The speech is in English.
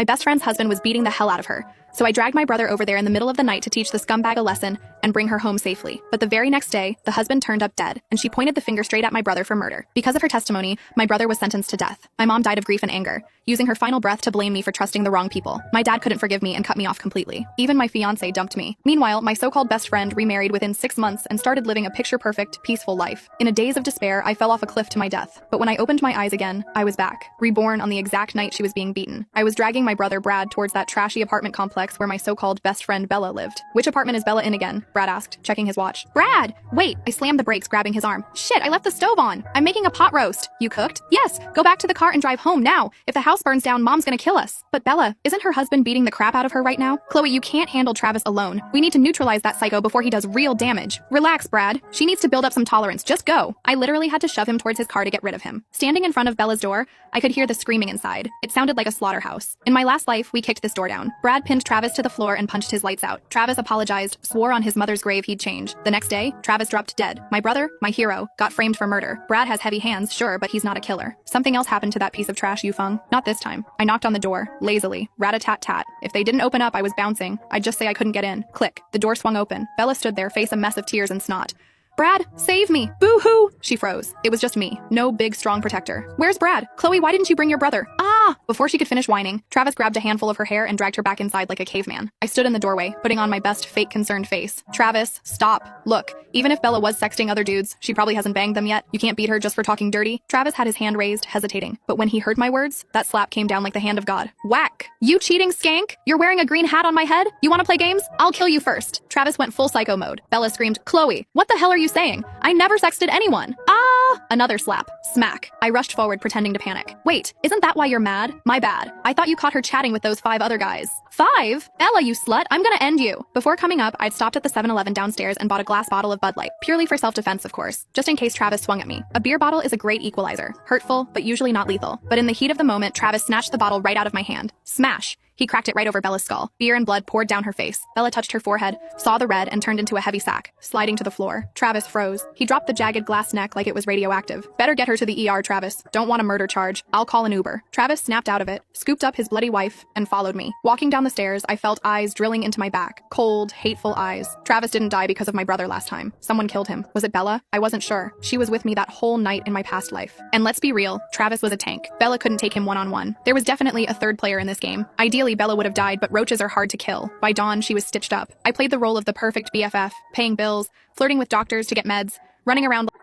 My best friend's husband was beating the hell out of her, so I dragged my brother over there in the middle of the night to teach the scumbag a lesson and bring her home safely. But the very next day, the husband turned up dead, and she pointed the finger straight at my brother for murder. Because of her testimony, my brother was sentenced to death. My mom died of grief and anger, using her final breath to blame me for trusting the wrong people. My dad couldn't forgive me and cut me off completely. Even my fiancé dumped me. Meanwhile, my so-called best friend remarried within 6 months and started living a picture-perfect, peaceful life. In a daze of despair, I fell off a cliff to my death. But when I opened my eyes again, I was back, reborn on the exact night she was being beaten. I was dragging my brother Brad towards that trashy apartment complex where my so-called best friend Bella lived. "Which apartment is Bella in again?" Brad asked, checking his watch. "Brad! Wait!" I slammed the brakes, grabbing his arm. "Shit, I left the stove on! I'm making a pot roast!" "You cooked?" "Yes! Go back to the car and drive home now! If the house burns down, Mom's gonna kill us!" "But Bella, isn't her husband beating the crap out of her right now?" "Chloe, you can't handle Travis alone. We need to neutralize that psycho before he does real damage." "Relax, Brad. She needs to build up some tolerance. Just go." I literally had to shove him towards his car to get rid of him. Standing in front of Bella's door, I could hear the screaming inside. It sounded like a slaughterhouse. In my last life, we kicked this door down. Brad pinned Travis to the floor and punched his lights out. Travis apologized, swore on his mother's grave he'd change. The next day, Travis dropped dead. My brother, my hero, got framed for murder. Brad has heavy hands, sure, but he's not a killer. Something else happened to that piece of trash, Yufeng. Not this time. I knocked on the door, lazily. Rat-a-tat-tat. If they didn't open up, I was bouncing. I'd just say I couldn't get in. Click. The door swung open. Bella stood there, face a mess of tears and snot. "Brad, save me! Boo-hoo!" She froze. It was just me. No big, strong protector. "Where's Brad? Chloe, why didn't you bring your brother?" "Ah!" Before she could finish whining, Travis grabbed a handful of her hair and dragged her back inside like a caveman. I stood in the doorway, putting on my best fake concerned face. "Travis, stop. Look, even if Bella was sexting other dudes, she probably hasn't banged them yet. You can't beat her just for talking dirty." Travis had his hand raised, hesitating. But when he heard my words, that slap came down like the hand of God. Whack! "You cheating skank! You're wearing a green hat on my head? You wanna play games? I'll kill you first." Travis went full psycho mode. Bella screamed, "Chloe, what the hell are you saying? I never sexted anyone." "Ah!" Another slap. Smack. I rushed forward, pretending to panic. "Wait, isn't that why you're mad? My bad. I thought you caught her chatting with those 5 other guys." "5? Bella, you slut, I'm gonna end you." Before coming up, I'd stopped at the 7-Eleven downstairs and bought a glass bottle of Bud Light. Purely for self-defense, of course. Just in case Travis swung at me. A beer bottle is a great equalizer. Hurtful, but usually not lethal. But in the heat of the moment, Travis snatched the bottle right out of my hand. Smash! He cracked it right over Bella's skull. Beer and blood poured down her face. Bella touched her forehead, saw the red, and turned into a heavy sack, sliding to the floor. Travis froze. He dropped the jagged glass neck like it was radioactive. "Better get her to the ER, Travis. Don't want a murder charge. I'll call an Uber." Travis snapped out of it, scooped up his bloody wife, and followed me. Walking down the stairs, I felt eyes drilling into my back. Cold, hateful eyes. Travis didn't die because of my brother last time. Someone killed him. Was it Bella? I wasn't sure. She was with me that whole night in my past life. And let's be real, Travis was a tank. Bella couldn't take him one-on-one. There was definitely a third player in this game. Ideally, Bella would have died, but roaches are hard to kill. By dawn, she was stitched up. I played the role of the perfect BFF, paying bills, flirting with doctors to get meds, running around